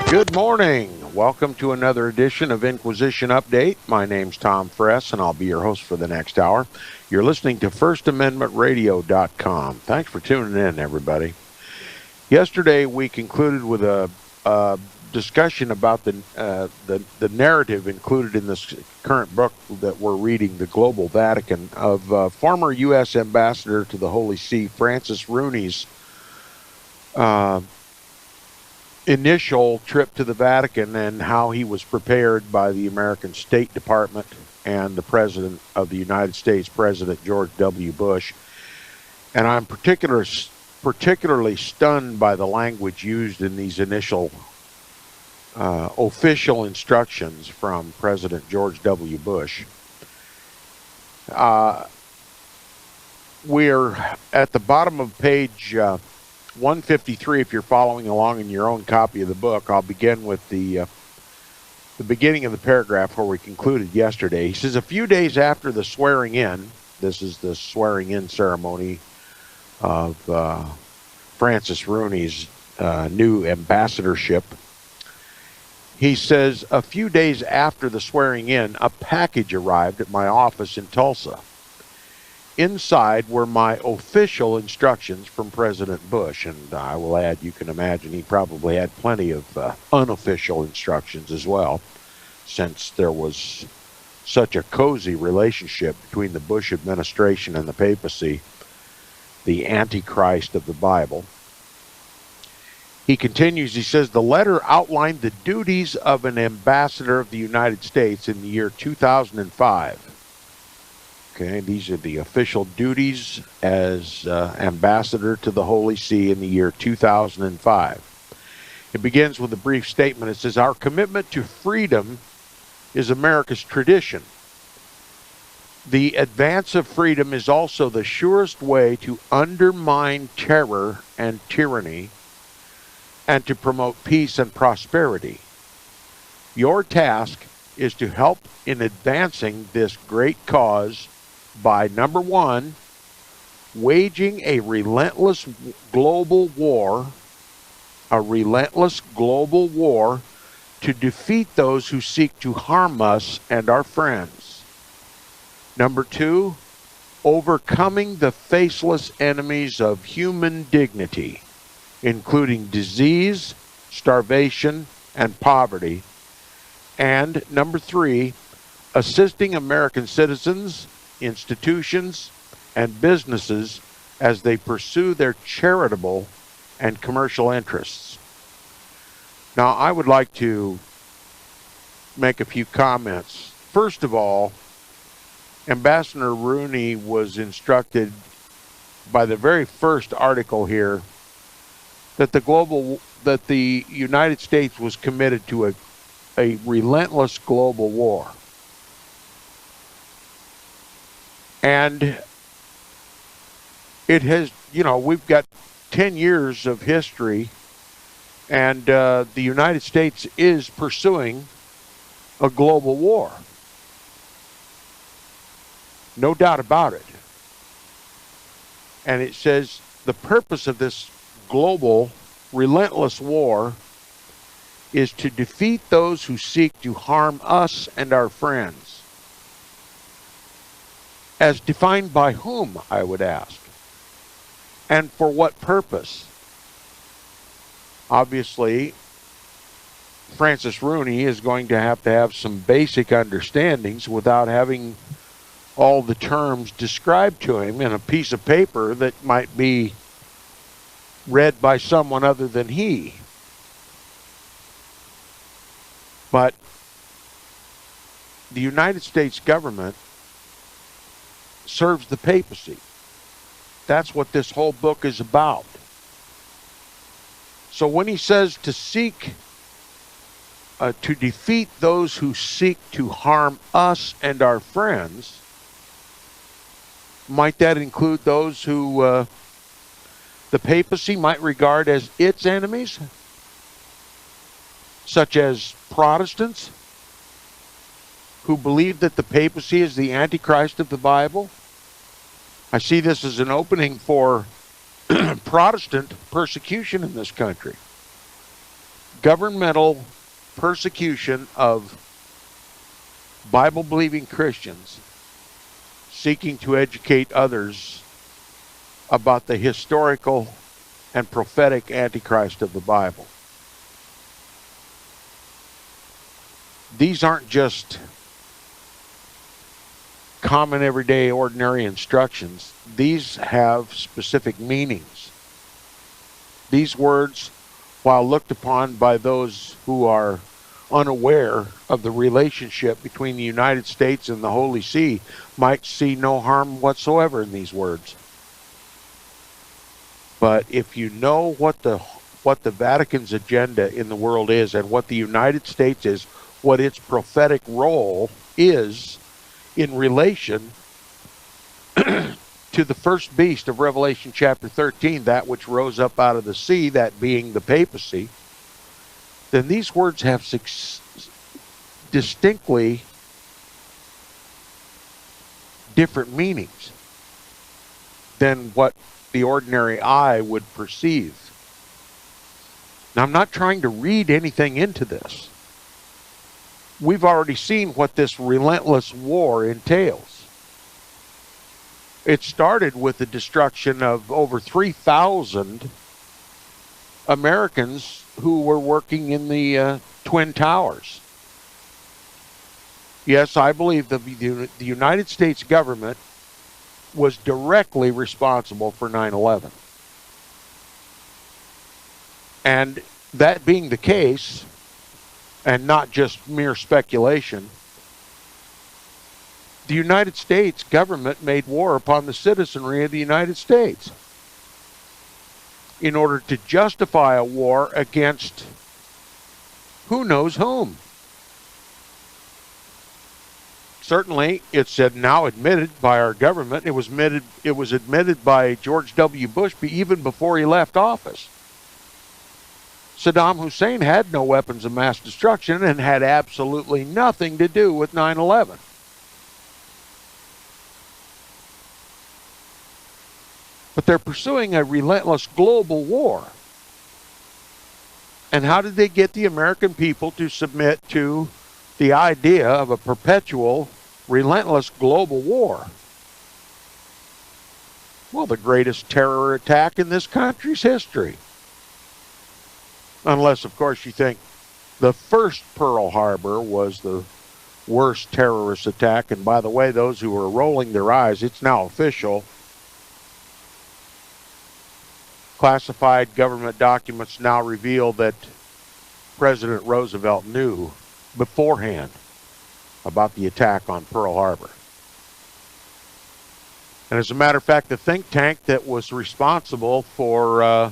Good morning. Welcome to another edition of Inquisition Update. My name's Tom Fress, and I'll be your host for the next hour. You're listening to FirstAmendmentRadio.com. Thanks for tuning in, everybody. Yesterday, we concluded with a discussion about the narrative included in this current book that we're reading, The Global Vatican, of former U.S. Ambassador to the Holy See, Francis Rooney's initial trip to the Vatican and how he was prepared by the American State Department and the President of the United States, President George W. Bush. And I'm particularly stunned by the language used in these initial official instructions from President George W. Bush. We're at the bottom of page 153, if you're following along in your own copy of the book. I'll begin with the beginning of the paragraph where we concluded yesterday. He says, a few days after the swearing in, this is the swearing in ceremony of Francis Rooney's new ambassadorship. He says, a few days after the swearing in, a package arrived at my office in Tulsa. Inside were my official instructions from President Bush, and I will add, you can imagine he probably had plenty of unofficial instructions as well, since there was such a cozy relationship between the Bush administration and the papacy, the Antichrist of the Bible. He continues, he says, the letter outlined the duties of an ambassador of the United States in the year 2005. Okay, these are the official duties as ambassador to the Holy See in the year 2005. It begins with a brief statement. It says, our commitment to freedom is America's tradition. The advance of freedom is also the surest way to undermine terror and tyranny and to promote peace and prosperity. Your task is to help in advancing this great cause by, number one, waging a relentless global war to defeat those who seek to harm us and our friends. Number two, overcoming the faceless enemies of human dignity, including disease, starvation, and poverty. And number three, assisting American citizens, institutions, and businesses as they pursue their charitable and commercial interests. Now, I would like to make a few comments. First of all, Ambassador Rooney was instructed by the very first article here that the United States was committed to a relentless global war. And it has, we've got 10 years of history, and the United States is pursuing a global war. No doubt about it. And it says the purpose of this global, relentless war is to defeat those who seek to harm us and our friends. As defined by whom, I would ask? And for what purpose? Obviously, Francis Rooney is going to have some basic understandings without having all the terms described to him in a piece of paper that might be read by someone other than he. But the United States government serves the papacy. That's what this whole book is about. So when he says to seek to defeat those who seek to harm us and our friends. Might that include those who the papacy might regard as its enemies, such as Protestants who believe that the papacy is the Antichrist of the Bible? I see this as an opening for Protestant persecution in this country. Governmental persecution of Bible-believing Christians seeking to educate others about the historical and prophetic Antichrist of the Bible. These aren't just common, everyday, ordinary instructions. These have specific meanings. These words, while looked upon by those who are unaware of the relationship between the United States and the Holy See, might see no harm whatsoever in these words. But if you know what the Vatican's agenda in the world is, and what the United States is, what its prophetic role is in relation to the first beast of Revelation chapter 13, that which rose up out of the sea, that being the papacy, then these words have distinctly different meanings than what the ordinary eye would perceive. Now, I'm not trying to read anything into this. We've already seen what this relentless war entails. It started with the destruction of over 3,000 Americans who were working in the Twin Towers. Yes, I believe the United States government was directly responsible for 9/11. And that being the case, and not just mere speculation, the United States government made war upon the citizenry of the United States in order to justify a war against who knows whom. Certainly, it's now admitted by our government. It was admitted by George W. Bush even before he left office. Saddam Hussein had no weapons of mass destruction and had absolutely nothing to do with 9/11. But they're pursuing a relentless global war. And how did they get the American people to submit to the idea of a perpetual, relentless global war? Well, the greatest terror attack in this country's history. Unless, of course, you think the first Pearl Harbor was the worst terrorist attack. And by the way, those who are rolling their eyes, it's now official. Classified government documents now reveal that President Roosevelt knew beforehand about the attack on Pearl Harbor. And as a matter of fact, the think tank that was responsible for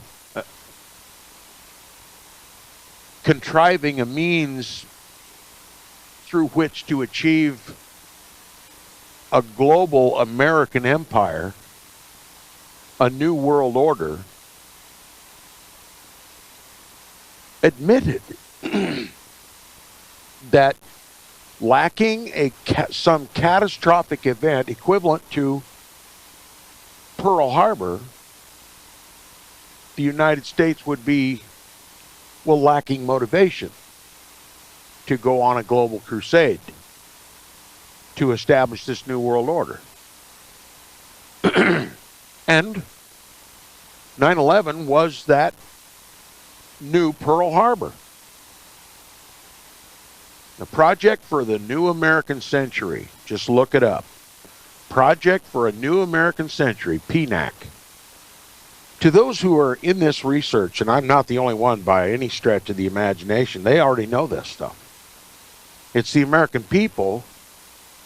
contriving a means through which to achieve a global American empire, a new world order, admitted that lacking some catastrophic event equivalent to Pearl Harbor, the United States would be, well, lacking motivation to go on a global crusade to establish this new world order. And 9/11 was that new Pearl Harbor. The Project for the New American Century. Just look it up. Project for a New American Century, PNAC. To those who are in this research, and I'm not the only one by any stretch of the imagination, they already know this stuff. It's the American people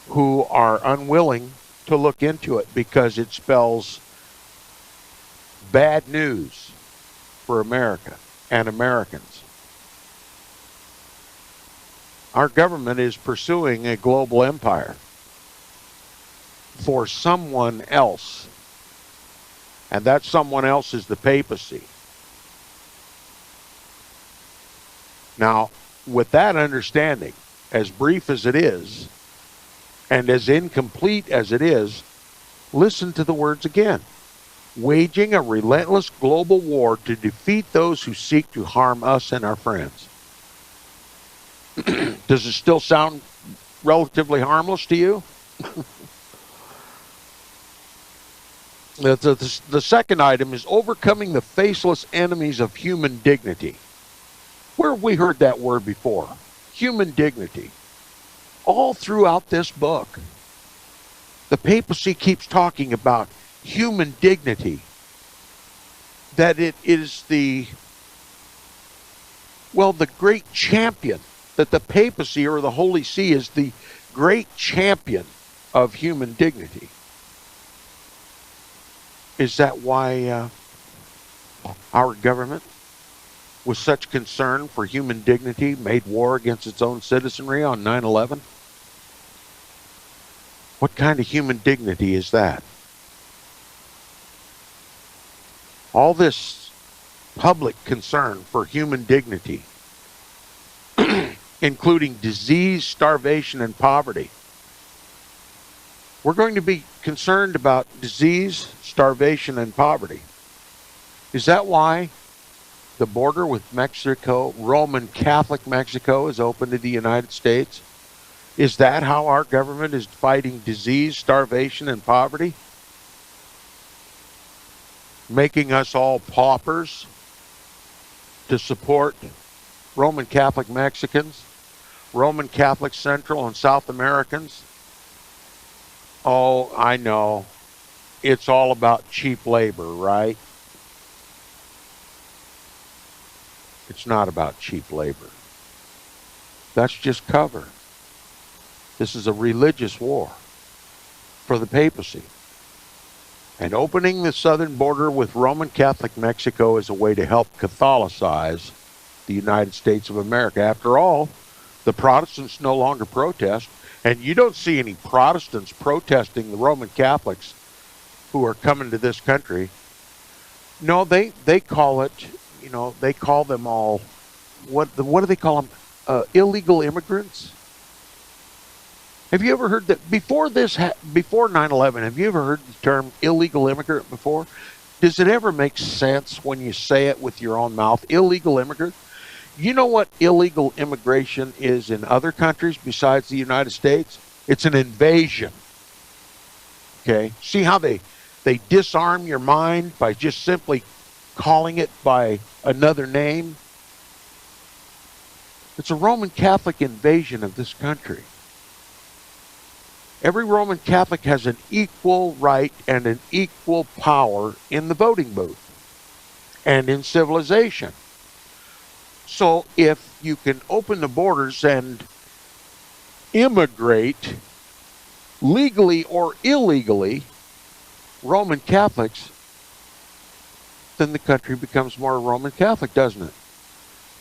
who are unwilling to look into it because it spells bad news for America and Americans. Our government is pursuing a global empire for someone else. And that someone else is the papacy. Now, with that understanding, as brief as it is, and as incomplete as it is, listen to the words again. Waging a relentless global war to defeat those who seek to harm us and our friends. Does it still sound relatively harmless to you? The second item is overcoming the faceless enemies of human dignity. Where have we heard that word before? Human dignity. All throughout this book, the papacy keeps talking about human dignity. That it is the great champion. That the papacy or the Holy See is the great champion of human dignity. Is that why our government, with such concern for human dignity, made war against its own citizenry on 9/11? What kind of human dignity is that? All this public concern for human dignity, including disease, starvation, and poverty. We're going to be concerned about disease, starvation, and poverty. Is that why the border with Mexico, Roman Catholic Mexico, is open to the United States? Is that how our government is fighting disease, starvation, and poverty? Making us all paupers to support Roman Catholic Mexicans, Roman Catholic Central and South Americans? Oh, I know. It's all about cheap labor, right? It's not about cheap labor. That's just cover. This is a religious war for the papacy. And opening the southern border with Roman Catholic Mexico is a way to help Catholicize the United States of America. After all, the Protestants no longer protest, and you don't see any Protestants protesting the Roman Catholics who are coming to this country. No, they call it, they call them all, what do they call them? Illegal immigrants? Have you ever heard that before 9/11? Have you ever heard the term illegal immigrant before? Does it ever make sense when you say it with your own mouth? Illegal immigrant. You know what illegal immigration is in other countries besides the United States? It's an invasion. Okay. See how they disarm your mind by just simply calling it by another name? It's a Roman Catholic invasion of this country. Every Roman Catholic has an equal right and an equal power in the voting booth and in civilization. So if you can open the borders and immigrate legally or illegally Roman Catholics, then the country becomes more Roman Catholic, doesn't it?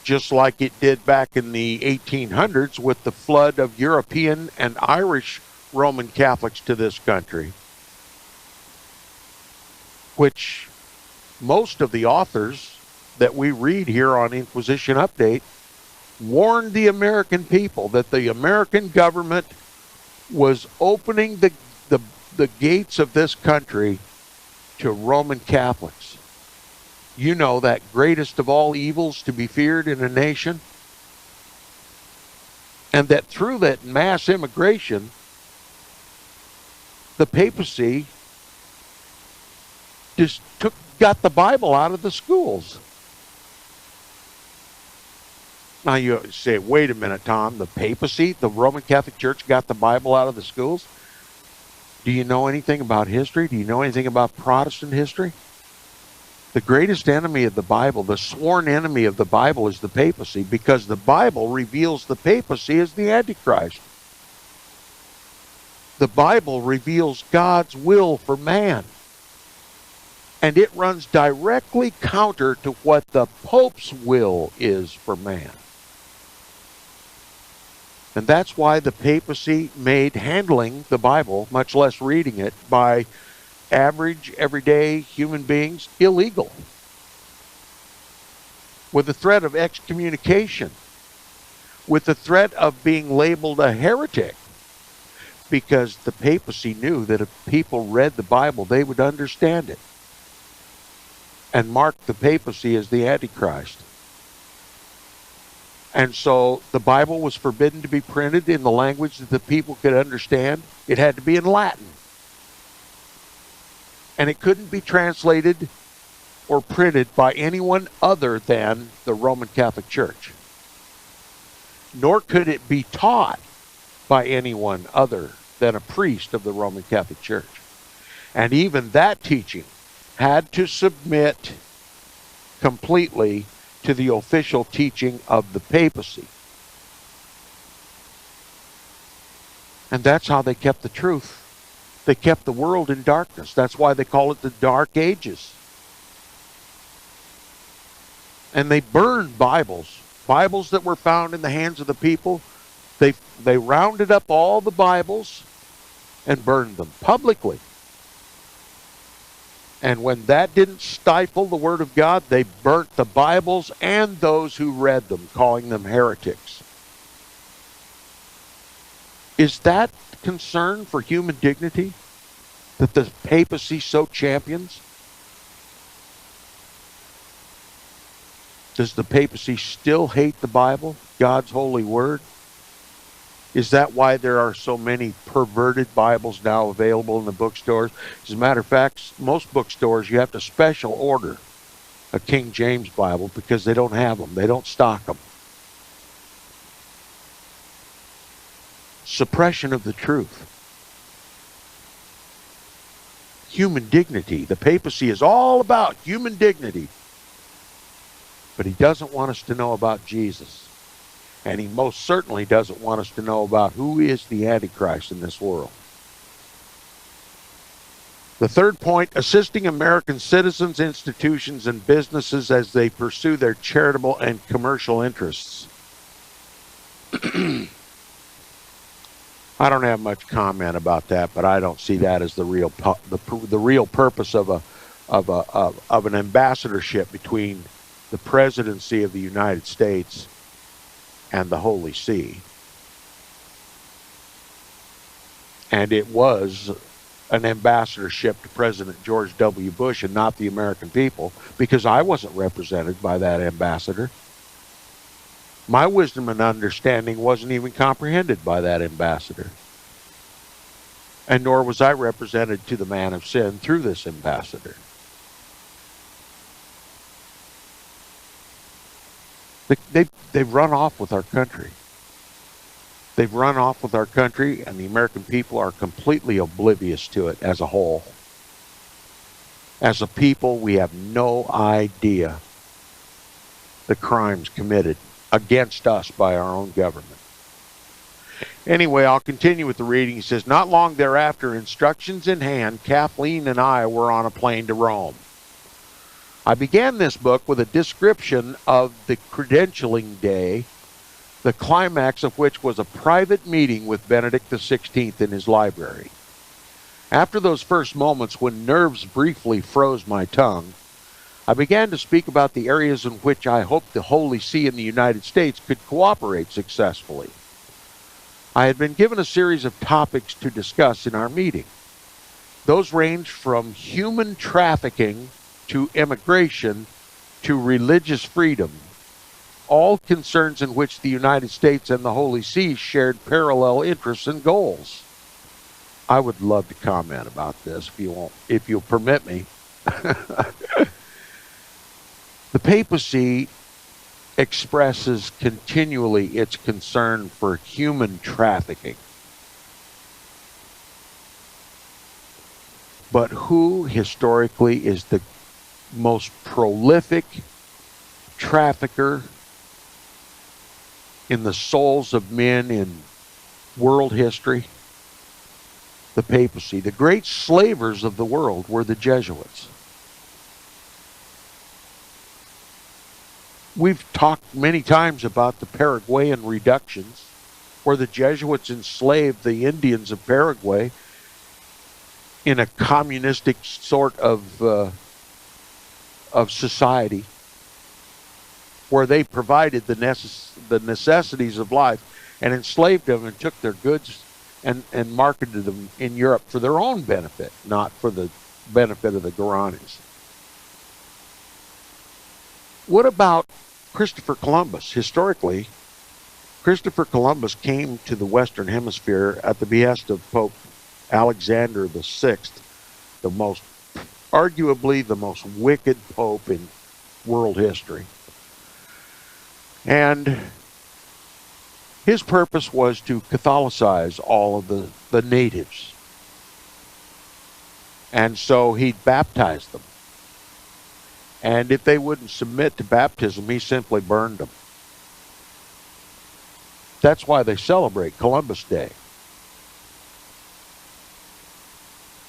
Just like it did back in the 1800s with the flood of European and Irish Roman Catholics to this country, which most of the authors that we read here on Inquisition Update warned the American people that the American government was opening the gates of this country to Roman Catholics. You know, that greatest of all evils to be feared in a nation. And that through that mass immigration, the papacy just got the Bible out of the schools. Now you say, wait a minute, Tom, the papacy, the Roman Catholic Church got the Bible out of the schools? Do you know anything about history? Do you know anything about Protestant history? The greatest enemy of the Bible, the sworn enemy of the Bible, is the papacy, because the Bible reveals the papacy as the Antichrist. The Bible reveals God's will for man. And it runs directly counter to what the Pope's will is for man. And that's why the papacy made handling the Bible, much less reading it, by average, everyday human beings illegal, with the threat of excommunication, with the threat of being labeled a heretic, because the papacy knew that if people read the Bible, they would understand it and mark the papacy as the Antichrist. And so the Bible was forbidden to be printed in the language that the people could understand. It had to be in Latin. And it couldn't be translated or printed by anyone other than the Roman Catholic Church. Nor could it be taught by anyone other than a priest of the Roman Catholic Church. And even that teaching had to submit completely to the official teaching of the papacy. And that's how they kept the truth. They kept the world in darkness. That's why they call it the Dark Ages. And they burned Bibles that were found in the hands of the people. They rounded up all the Bibles and burned them publicly. And when that didn't stifle the Word of God, they burnt the Bibles and those who read them, calling them heretics. Is that concern for human dignity that the papacy so champions? Does the papacy still hate the Bible, God's holy word? Is that why there are so many perverted Bibles now available in the bookstores? As a matter of fact, most bookstores, you have to special order a King James Bible because they don't have them. They don't stock them. Suppression of the truth. Human dignity. The papacy is all about human dignity. But he doesn't want us to know about Jesus. And he most certainly doesn't want us to know about who is the Antichrist in this world. The third point, assisting American citizens, institutions, and businesses as they pursue their charitable and commercial interests. I don't have much comment about that, but I don't see that as the real purpose of an ambassadorship between the presidency of the United States and the Holy See. And it was an ambassadorship to President George W. Bush and not the American people, because I wasn't represented by that ambassador. My wisdom and understanding wasn't even comprehended by that ambassador. And nor was I represented to the man of sin through this ambassador. They've run off with our country. They've run off with our country, and the American people are completely oblivious to it as a whole. As a people, we have no idea the crimes committed against us by our own government. Anyway, I'll continue with the reading. He says, not long thereafter, instructions in hand, Kathleen and I were on a plane to Rome. I began this book with a description of the credentialing day, the climax of which was a private meeting with Benedict XVI in his library. After those first moments when nerves briefly froze my tongue, I began to speak about the areas in which I hoped the Holy See in the United States could cooperate successfully. I had been given a series of topics to discuss in our meeting. Those ranged from human trafficking to immigration, to religious freedom, all concerns in which the United States and the Holy See shared parallel interests and goals. I would love to comment about this if you'll permit me. The papacy expresses continually its concern for human trafficking. But who historically is the most prolific trafficker in the souls of men in world history? The papacy. The great slavers of the world were the Jesuits. We've talked many times about the Paraguayan reductions. where the Jesuits enslaved the Indians of Paraguay in a communistic sort of society, where they provided the necessities of life and enslaved them and took their goods and marketed them in Europe for their own benefit, not for the benefit of the Guaranis. What about Christopher Columbus? Historically, Christopher Columbus came to the Western Hemisphere at the behest of Pope Alexander VI, arguably the most wicked pope in world history. And his purpose was to Catholicize all of the natives. And so he baptized them. And if they wouldn't submit to baptism, he simply burned them. That's why they celebrate Columbus Day.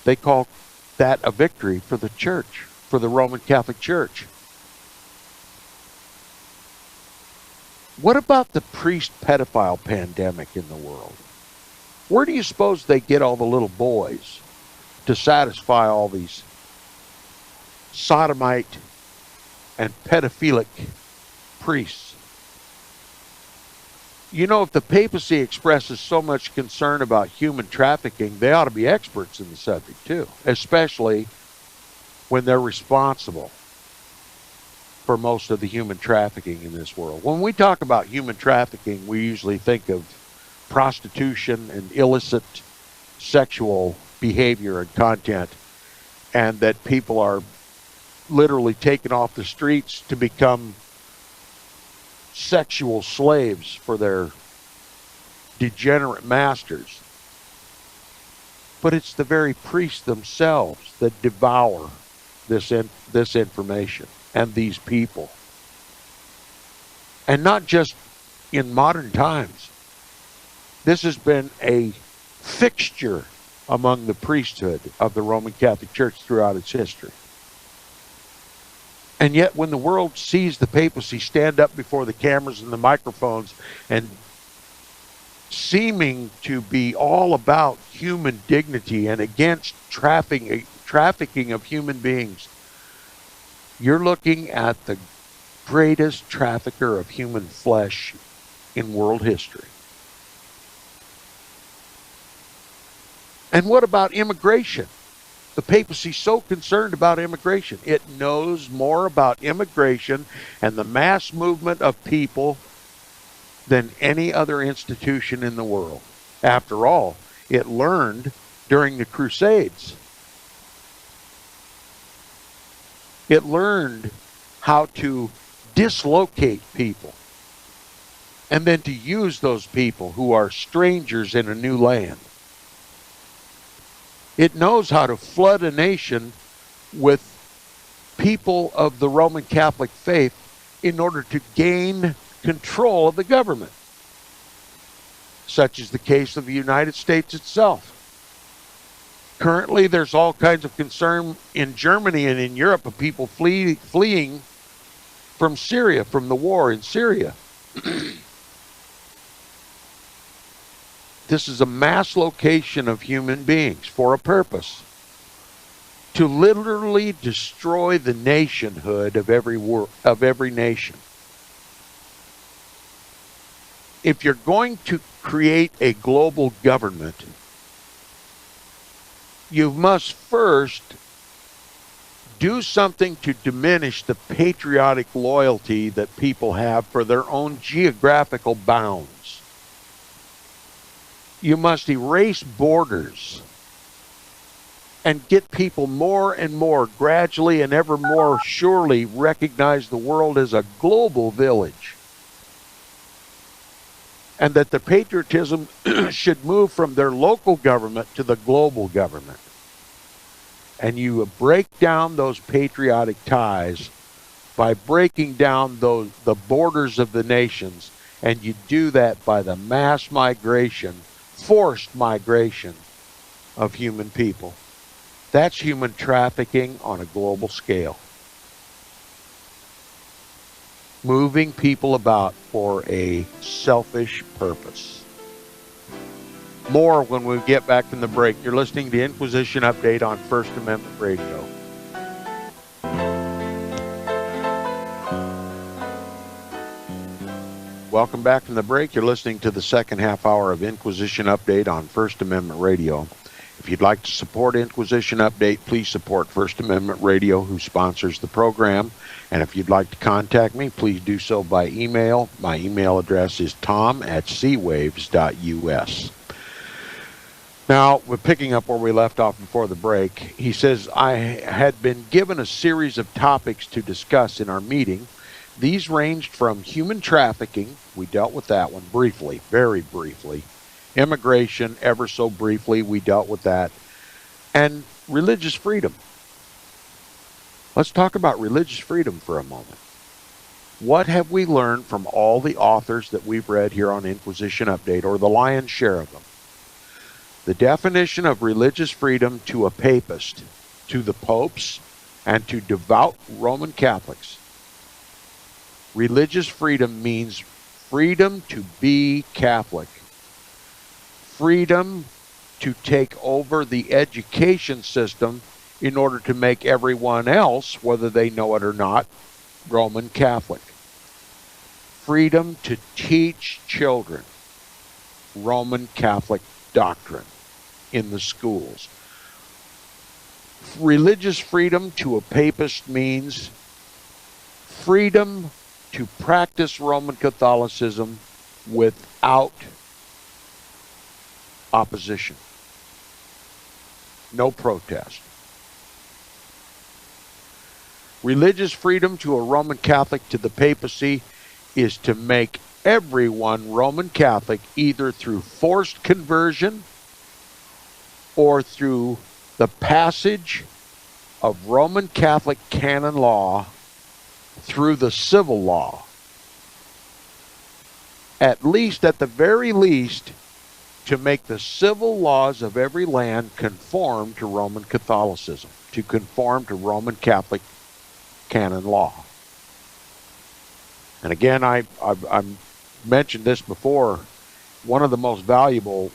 They call that a victory for the church, for the Roman Catholic Church. What about the priest-pedophile pandemic in the world? Where do you suppose they get all the little boys to satisfy all these sodomite and pedophilic priests? You know, if the papacy expresses so much concern about human trafficking, they ought to be experts in the subject too, especially when they're responsible for most of the human trafficking in this world. When we talk about human trafficking, we usually think of prostitution and illicit sexual behavior and content, and that people are literally taken off the streets to become sexual slaves for their degenerate masters. But it's the very priests themselves that devour this information and these people. And not just in modern times. This has been a fixture among the priesthood of the Roman Catholic Church throughout its history. And yet when the world sees the papacy stand up before the cameras and the microphones and seeming to be all about human dignity and against trafficking of human beings, you're looking at the greatest trafficker of human flesh in world history. And what about immigration? The papacy's so concerned about immigration. It knows more about immigration and the mass movement of people than any other institution in the world. After all, it learned during the Crusades. It learned how to dislocate people and then to use those people who are strangers in a new land. It knows how to flood a nation with people of the Roman Catholic faith in order to gain control of the government, such is the case of the United States itself. Currently, there's all kinds of concern in Germany and in Europe of people fleeing from Syria, from the war in Syria. This is a mass location of human beings for a purpose. To literally destroy the nationhood of every nation. If you're going to create a global government, you must first do something to diminish the patriotic loyalty that people have for their own geographical bounds. You must erase borders and get people more and more gradually and ever more surely recognize the world as a global village. And that the patriotism should move from their local government to the global government. And you break down those patriotic ties by breaking down the borders of the nations, and you do that by the mass migration, forced migration of human people. That's human trafficking on a global scale. Moving people about for a selfish purpose. More when we get back from the break. You're listening to Inquisition Update on First Amendment Radio. Welcome back from the break. You're listening to the second half hour of Inquisition Update on First Amendment Radio. If you'd like to support Inquisition Update, please support First Amendment Radio, who sponsors the program. And if you'd like to contact me, please do so by email. My email address is tom@seawaves.us. Now, we're picking up where we left off before the break. He says, I had been given a series of topics to discuss in our meeting. These ranged from human trafficking, we dealt with that one briefly, very briefly. Immigration, ever so briefly, we dealt with that. And religious freedom. Let's talk about religious freedom for a moment. What have we learned from all the authors that we've read here on Inquisition Update, or the lion's share of them? The definition of religious freedom to a papist, to the popes, and to devout Roman Catholics. Religious freedom means freedom to be Catholic. Freedom to take over the education system in order to make everyone else, whether they know it or not, Roman Catholic. Freedom to teach children Roman Catholic doctrine in the schools. Religious freedom to a papist means freedom to practice Roman Catholicism without opposition. No protest. Religious freedom to a Roman Catholic to the papacy is to make everyone Roman Catholic either through forced conversion or through the passage of Roman Catholic canon law through the civil law. At the very least, to make the civil laws of every land conform to Roman Catholicism, to conform to Roman Catholic canon law. And again, I mentioned this before, one of the most valuable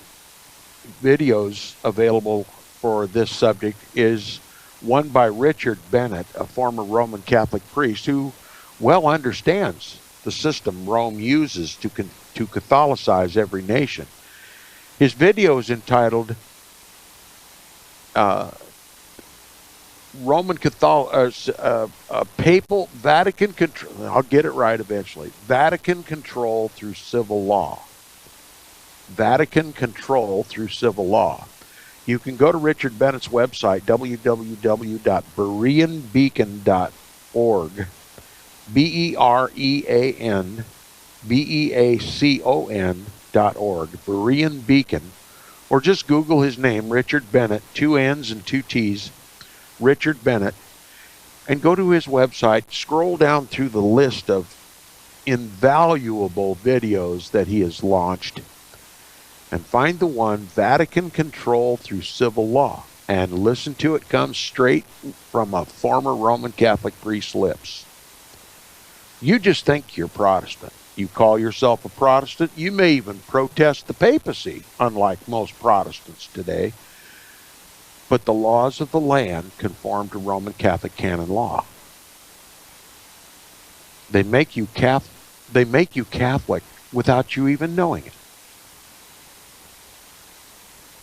videos available for this subject is one by Richard Bennett, a former Roman Catholic priest who well understands the system Rome uses to Catholicize every nation. His video is entitled Roman Papal Vatican Control. I'll get it right eventually. Vatican Control through Civil Law. Vatican Control through Civil Law. You can go to Richard Bennett's website, www.bereanbeacon.org. BEREANBEACON.org. Berean Beacon. Or just Google his name, Richard Bennett, 2 N's and 2 T's. Richard Bennett, and go to his website, scroll down through the list of invaluable videos that he has launched, and find the one, Vatican Control through Civil Law, and listen to it come straight from a former Roman Catholic priest's lips. You just think you're Protestant. You call yourself a Protestant. You may even protest the papacy, unlike most Protestants today. But the laws of the land conform to Roman Catholic canon law. They make you Catholic without you even knowing it.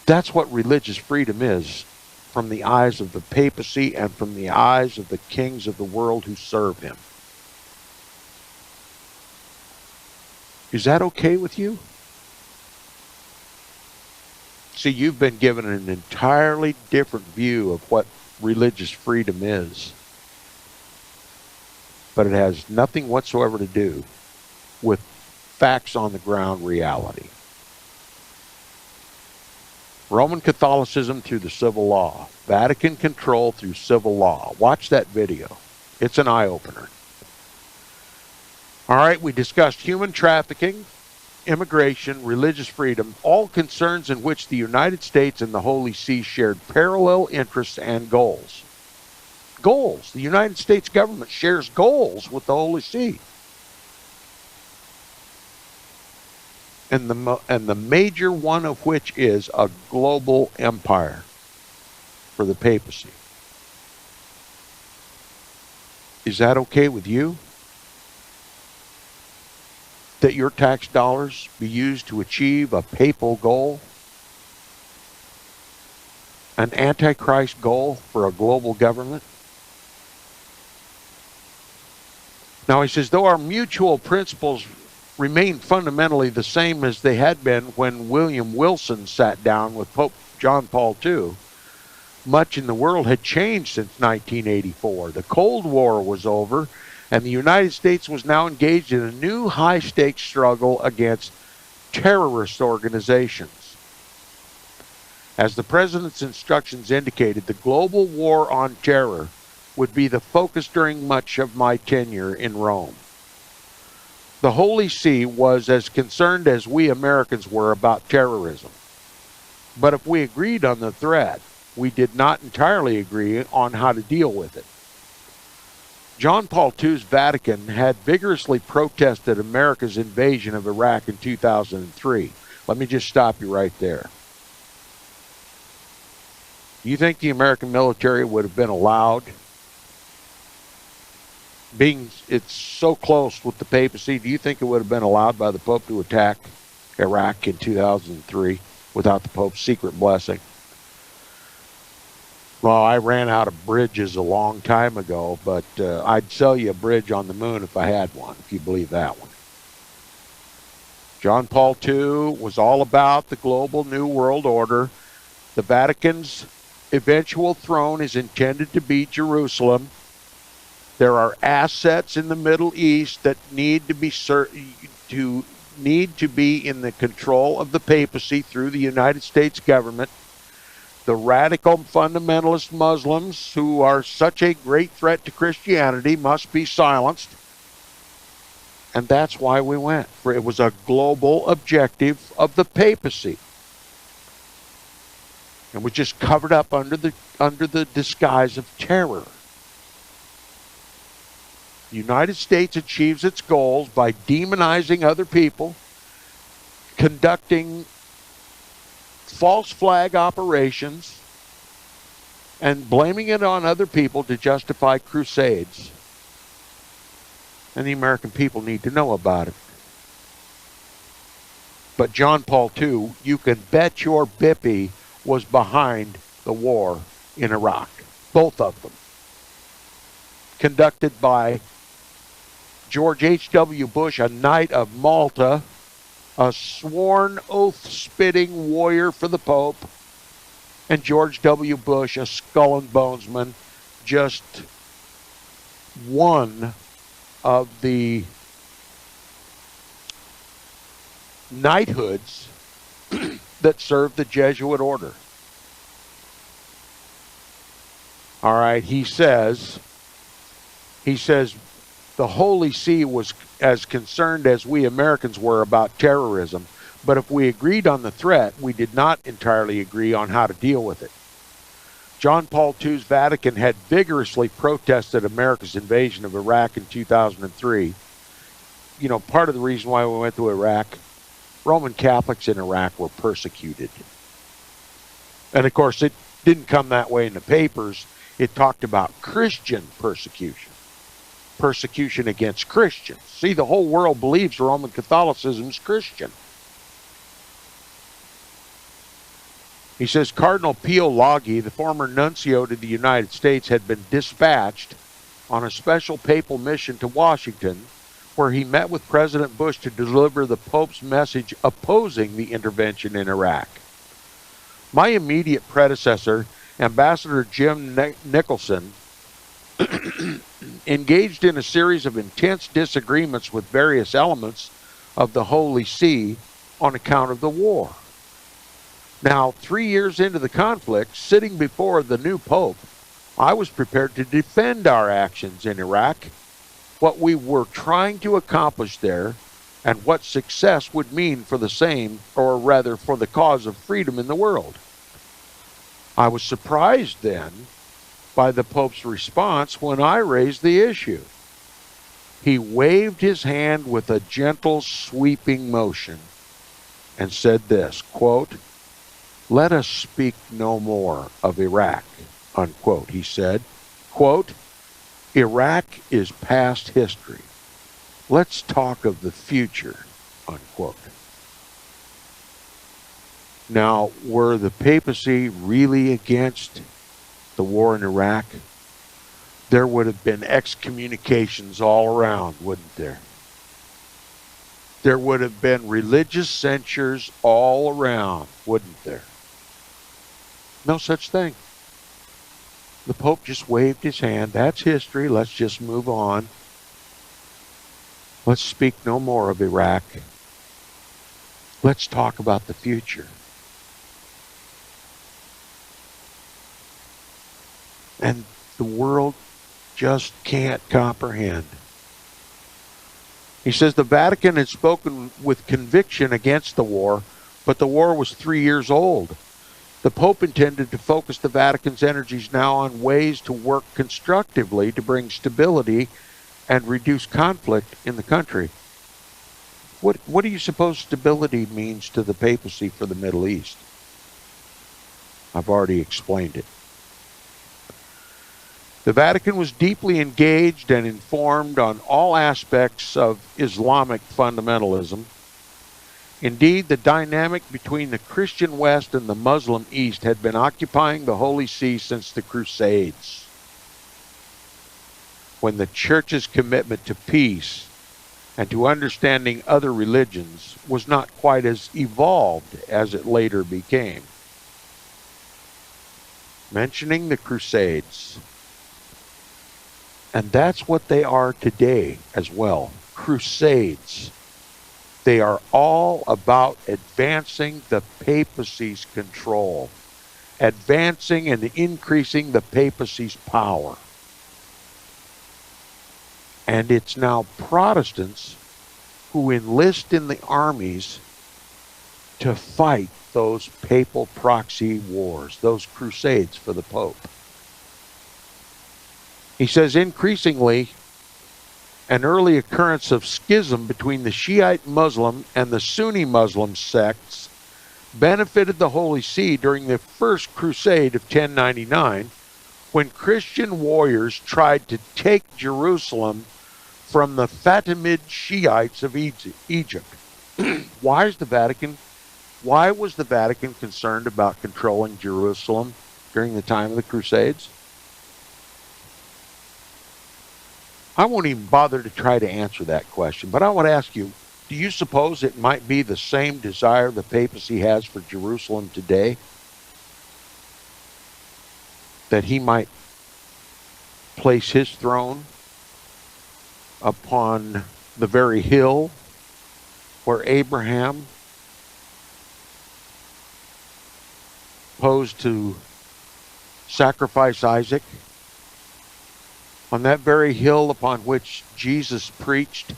That's what religious freedom is from the eyes of the papacy and from the eyes of the kings of the world who serve him. Is that okay with you? See, you've been given an entirely different view of what religious freedom is. But it has nothing whatsoever to do with facts on the ground reality. Roman Catholicism through the civil law. Vatican control through civil law. Watch that video. It's an eye-opener. All right, we discussed human trafficking, immigration, religious freedom, all concerns in which the United States and the Holy See shared parallel interests and goals. Goals. The United States government shares goals with the Holy See. and the major one of which is a global empire for the papacy. Is that okay with you? That your tax dollars be used to achieve a papal goal? An Antichrist goal for a global government? Now he says, though our mutual principles remain fundamentally the same as they had been when William Wilson sat down with Pope John Paul II, much in the world had changed since 1984. The Cold War was over, and the United States was now engaged in a new high-stakes struggle against terrorist organizations. As the President's instructions indicated, the global war on terror would be the focus during much of my tenure in Rome. The Holy See was as concerned as we Americans were about terrorism. But if we agreed on the threat, we did not entirely agree on how to deal with it. John Paul II's Vatican had vigorously protested America's invasion of Iraq in 2003. Let me just stop you right there. Do you think the American military would have been allowed, being it's so close with the papacy, do you think it would have been allowed by the Pope to attack Iraq in 2003 without the Pope's secret blessing? Well, I ran out of bridges a long time ago, but I'd sell you a bridge on the moon if I had one, if you believe that one. John Paul II was all about the global New World Order. The Vatican's eventual throne is intended to be Jerusalem. There are assets in the Middle East that need to be in the control of the papacy through the United States government. The radical fundamentalist Muslims, who are such a great threat to Christianity, must be silenced. And that's why we went. For it was a global objective of the papacy. And was just covered up under the disguise of terror. The United States achieves its goals by demonizing other people, conducting false flag operations, and blaming it on other people to justify crusades. And the American people need to know about it. But John Paul II, you can bet your bippy, was behind the war in Iraq. Both of them. Conducted by George H.W. Bush, a Knight of Malta, a sworn oath-spitting warrior for the Pope, and George W. Bush, a skull and bonesman, just one of the knighthoods that served the Jesuit order. All right, he says, the Holy See was as concerned as we Americans were about terrorism, but if we agreed on the threat, we did not entirely agree on how to deal with it. John Paul II's Vatican had vigorously protested America's invasion of Iraq in 2003. You know, part of the reason why we went to Iraq, Roman Catholics in Iraq were persecuted. And of course, it didn't come that way in the papers. It talked about Christian persecution. Persecution against Christians. See, the whole world believes Roman Catholicism is Christian. He says Cardinal Pio Laghi, the former nuncio to the United States, had been dispatched on a special papal mission to Washington, where he met with President Bush to deliver the Pope's message opposing the intervention in Iraq. My immediate predecessor, Ambassador Jim Nicholson, engaged in a series of intense disagreements with various elements of the Holy See on account of the war. Now, 3 years into the conflict, sitting before the new Pope, I was prepared to defend our actions in Iraq, what we were trying to accomplish there, and what success would mean for the same, or rather for the cause of freedom in the world. I was surprised then by the Pope's response when I raised the issue. He waved his hand with a gentle, sweeping motion and said this, quote, "Let us speak no more of Iraq," unquote. He said, quote, "Iraq is past history. Let's talk of the future," unquote. Now, were the papacy really against the war in Iraq? There would have been excommunications all around, wouldn't there? There would have been religious censures all around, wouldn't there? No such thing. The Pope just waved his hand. That's history. Let's just move on. Let's speak no more of Iraq. Let's talk about the future. And the world just can't comprehend. He says the Vatican had spoken with conviction against the war, but the war was 3 years old. The Pope intended to focus the Vatican's energies now on ways to work constructively to bring stability and reduce conflict in the country. What do you suppose stability means to the papacy for the Middle East? I've already explained it. The Vatican was deeply engaged and informed on all aspects of Islamic fundamentalism. Indeed, the dynamic between the Christian West and the Muslim East had been occupying the Holy See since the Crusades, when the Church's commitment to peace and to understanding other religions was not quite as evolved as it later became. Mentioning the Crusades. And that's what they are today as well. Crusades. They are all about advancing the papacy's control, advancing and increasing the papacy's power. And it's now Protestants who enlist in the armies to fight those papal proxy wars, those crusades for the Pope. He says, increasingly, an early occurrence of schism between the Shiite Muslim and the Sunni Muslim sects benefited the Holy See during the First Crusade of 1099, when Christian warriors tried to take Jerusalem from the Fatimid Shiites of Egypt. Why was the Vatican concerned about controlling Jerusalem during the time of the Crusades? I won't even bother to try to answer that question, but I want to ask you, do you suppose it might be the same desire the papacy has for Jerusalem today? That he might place his throne upon the very hill where Abraham posed to sacrifice Isaac, on that very hill upon which Jesus preached.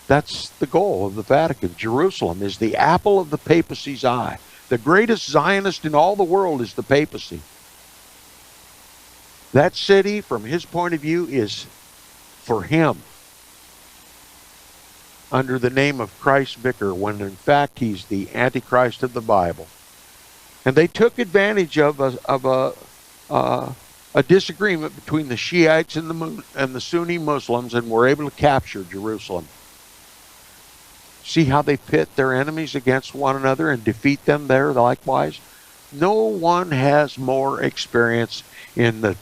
That's the goal of the Vatican. Jerusalem is the apple of the papacy's eye. The greatest Zionist in all the world is the papacy. That city, from his point of view, is for him, under the name of Christ Vicar, when in fact he's the Antichrist of the Bible. And they took advantage of a disagreement between the Shiites and the Sunni Muslims, and were able to capture Jerusalem. See how they pit their enemies against one another and defeat them there likewise? No one has more experience in the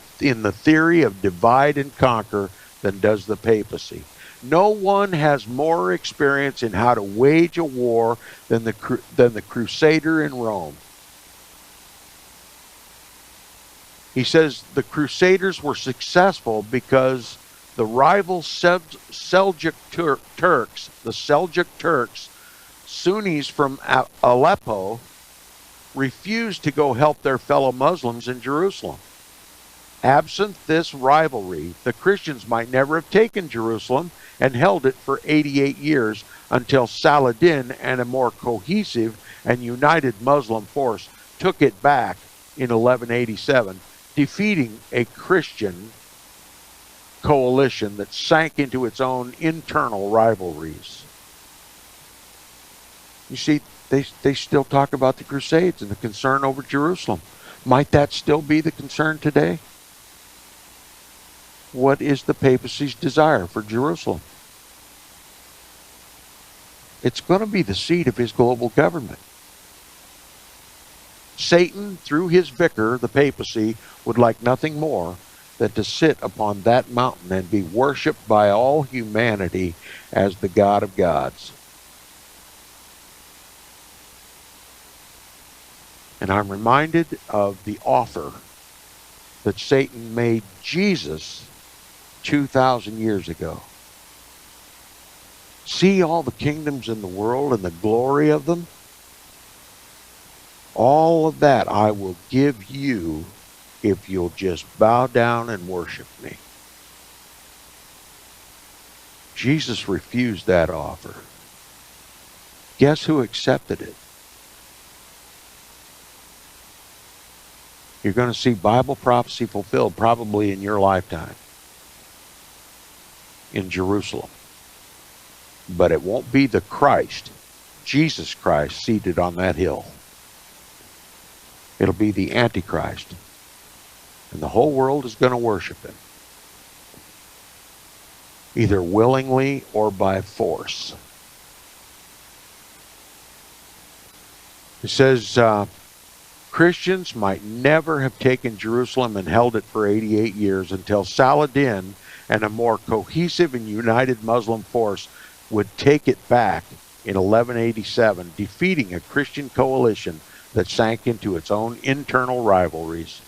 theory of divide and conquer than does the papacy. No one has more experience in how to wage a war than the Crusader in Rome. He says the Crusaders were successful because the rival Seljuk Turks, Sunnis from Aleppo, refused to go help their fellow Muslims in Jerusalem. Absent this rivalry, the Christians might never have taken Jerusalem and held it for 88 years until Saladin and a more cohesive and united Muslim force took it back in 1187, defeating a Christian coalition that sank into its own internal rivalries. You see, they still talk about the Crusades and the concern over Jerusalem. Might that still be the concern today? What is the papacy's desire for Jerusalem? It's going to be the seat of his global government. Satan, through his vicar, the papacy, would like nothing more than to sit upon that mountain and be worshipped by all humanity as the God of gods. And I'm reminded of the offer that Satan made Jesus 2,000 years ago. See all the kingdoms in the world and the glory of them? All of that I will give you if you'll just bow down and worship me. Jesus refused that offer. Guess who accepted it? You're going to see Bible prophecy fulfilled probably in your lifetime in Jerusalem. But it won't be the Christ, Jesus Christ, seated on that hill. It'll be the Antichrist. And the whole world is going to worship him, either willingly or by force. It says, Christians might never have taken Jerusalem and held it for 88 years until Saladin and a more cohesive and united Muslim force would take it back in 1187, defeating a Christian coalition that sank into its own internal rivalries.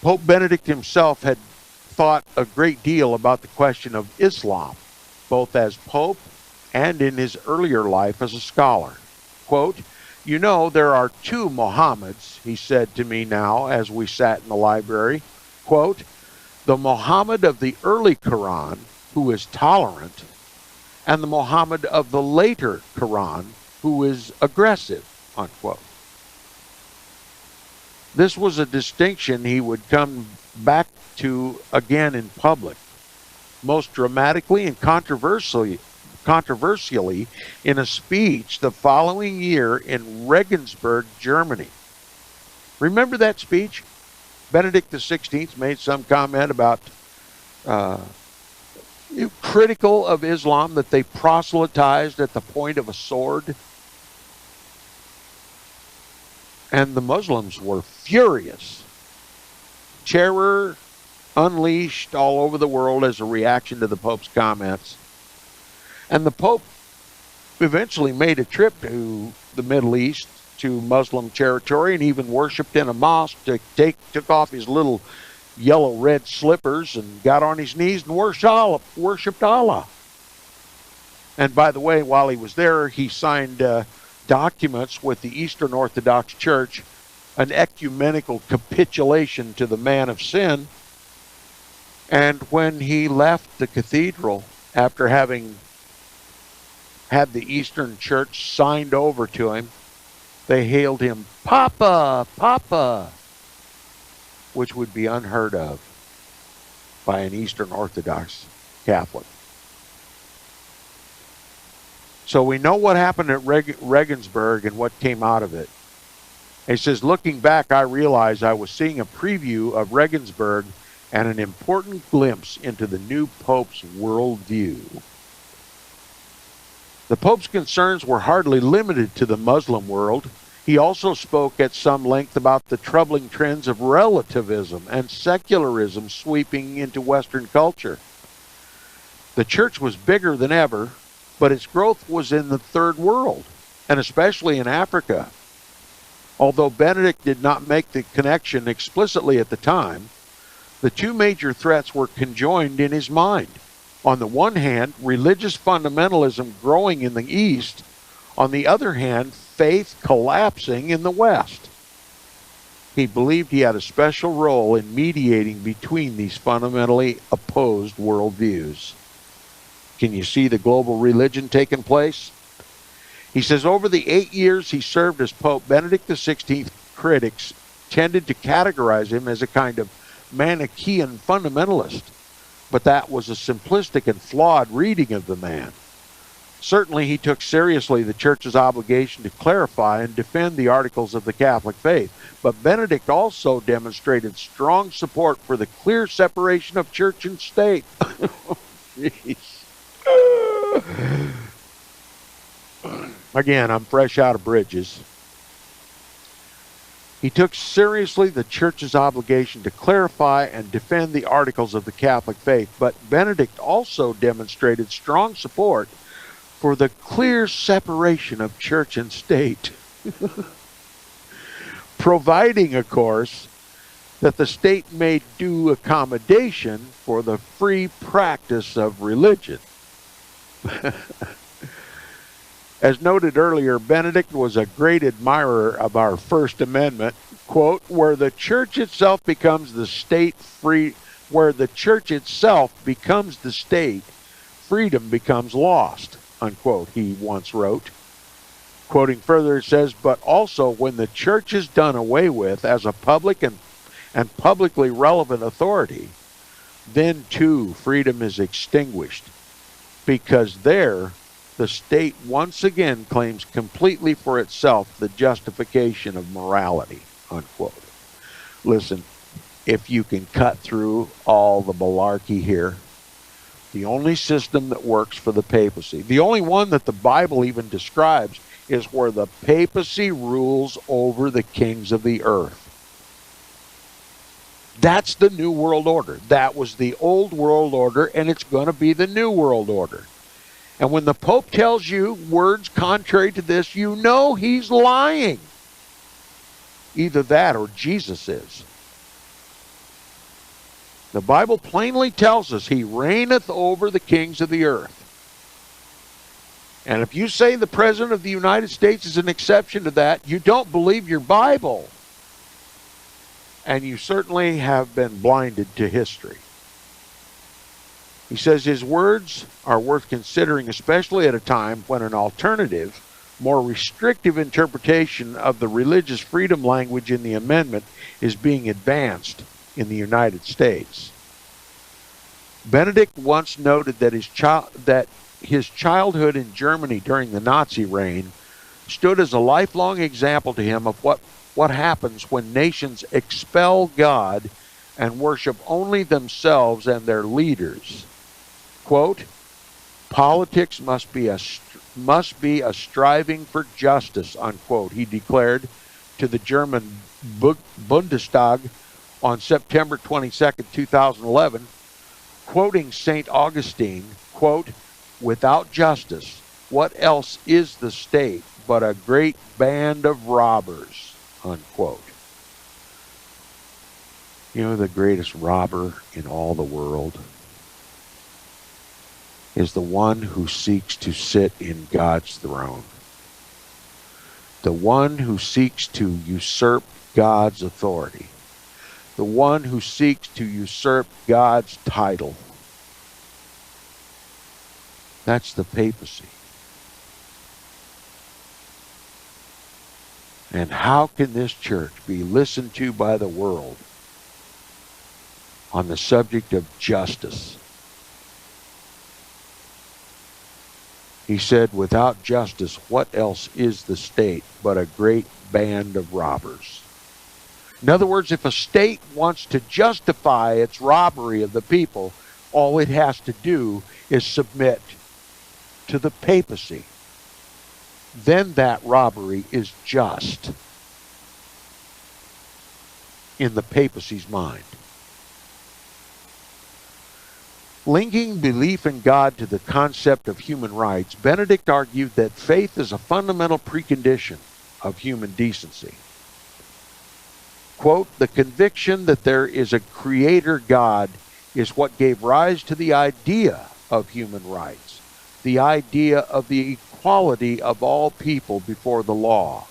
Pope Benedict himself had thought a great deal about the question of Islam, both as Pope and in his earlier life as a scholar. Quote, "You know, there are two Mohammeds," he said to me now as we sat in the library. Quote, "the Muhammad of the early Quran, who is tolerant, and the Muhammad of the later Quran, who is aggressive," unquote. This was a distinction he would come back to again in public, most dramatically and controversially in a speech the following year in Regensburg, Germany. Remember that speech? Benedict XVI made some comment about critical of Islam, that they proselytized at the point of a sword. And the Muslims were furious. Terror unleashed all over the world as a reaction to the Pope's comments. And the Pope eventually made a trip to the Middle East, to Muslim territory, and even worshipped in a mosque. Took off his little yellow-red slippers and got on his knees and worshipped Allah. And by the way, while he was there, he signed documents with the Eastern Orthodox Church, an ecumenical capitulation to the man of sin. And when he left the cathedral, after having had the Eastern Church signed over to him, they hailed him, "Papa, Papa," which would be unheard of by an Eastern Orthodox Catholic. So we know what happened at Regensburg and what came out of it. He says, "Looking back, I realized I was seeing a preview of Regensburg and an important glimpse into the new Pope's worldview." The Pope's concerns were hardly limited to the Muslim world. He also spoke at some length about the troubling trends of relativism and secularism sweeping into Western culture. The church was bigger than ever, but its growth was in the third world, and especially in Africa. Although Benedict did not make the connection explicitly at the time, the two major threats were conjoined in his mind. On the one hand, religious fundamentalism growing in the East. On the other hand, faith collapsing in the West. He believed he had a special role in mediating between these fundamentally opposed worldviews. Can you see the global religion taking place? He says, over the 8 years he served as Pope, Benedict XVI critics tended to categorize him as a kind of Manichaean fundamentalist. but that was a simplistic and flawed reading of the man. Certainly he took seriously the Church's obligation to clarify and defend the articles of the Catholic faith, but Benedict also demonstrated strong support for the clear separation of church and state. Again, I'm fresh out of bridges. He took seriously the Church's obligation to clarify and defend the articles of the Catholic faith, but Benedict also demonstrated strong support for the clear separation of church and state, providing, of course, that the state made due accommodation for the free practice of religion. As noted earlier, Benedict was a great admirer of our First Amendment, quote, where the church itself becomes the state free, where the church itself becomes the state, freedom becomes lost, unquote, he once wrote. Quoting further, it says, but also when the church is done away with as a public and publicly relevant authority, then too freedom is extinguished, because there the state once again claims completely for itself the justification of morality, unquote. Listen, if you can cut through all the malarkey here, the only system that works for the papacy, the only one that the Bible even describes, is where the papacy rules over the kings of the earth. That's the New World Order. That was the old world order, and it's going to be the New World Order. And when the Pope tells you words contrary to this, you know he's lying. Either that or Jesus is. The Bible plainly tells us he reigneth over the kings of the earth. And if you say the President of the United States is an exception to that, you don't believe your Bible. And you certainly have been blinded to history. He says his words are worth considering, especially at a time when an alternative, more restrictive interpretation of the religious freedom language in the amendment is being advanced in the United States. Benedict once noted that his childhood in Germany during the Nazi reign stood as a lifelong example to him of what happens when nations expel God and worship only themselves and their leaders. Quote, politics must be a striving for justice, unquote, he declared to the German Bundestag on September 22, 2011, quoting St. Augustine, quote, without justice, what else is the state but a great band of robbers, unquote. You know, the greatest robber in all the world is the one who seeks to sit in God's throne. The one who seeks to usurp God's authority. The one who seeks to usurp God's title. That's the papacy. And how can this church be listened to by the world on the subject of justice? He said, without justice, what else is the state but a great band of robbers? In other words, if a state wants to justify its robbery of the people, all it has to do is submit to the papacy. Then that robbery is just in the papacy's mind. Linking belief in God to the concept of human rights, Benedict argued that faith is a fundamental precondition of human decency. Quote, the conviction that there is a creator God is what gave rise to the idea of human rights, the idea of the equality of all people before the law,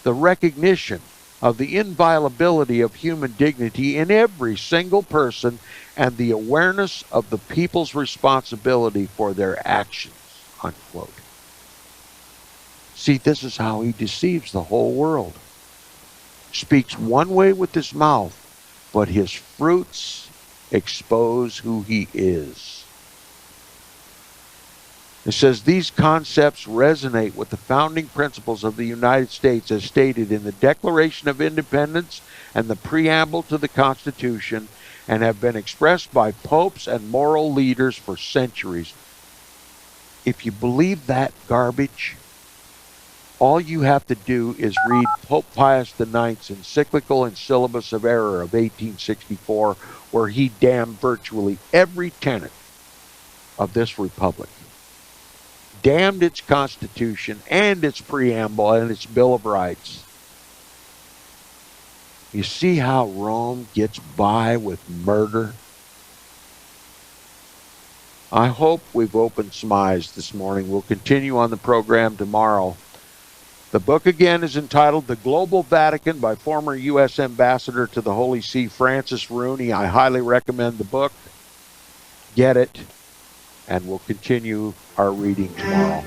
the recognition of the inviolability of human dignity in every single person, and the awareness of the people's responsibility for their actions, unquote. See, this is how he deceives the whole world. Speaks one way with his mouth, but his fruits expose who he is. It says, these concepts resonate with the founding principles of the United States as stated in the Declaration of Independence and the preamble to the Constitution, and have been expressed by popes and moral leaders for centuries. If you believe that garbage, all you have to do is read Pope Pius IX's encyclical and syllabus of error of 1864, where he damned virtually every tenet of this republic. Damned its Constitution and its preamble and its Bill of Rights. You see how Rome gets by with murder? I hope we've opened some eyes this morning. We'll continue on the program tomorrow. The book again is entitled The Global Vatican by former U.S. Ambassador to the Holy See, Francis Rooney. I highly recommend the book. Get it, and we'll continue our reading tomorrow.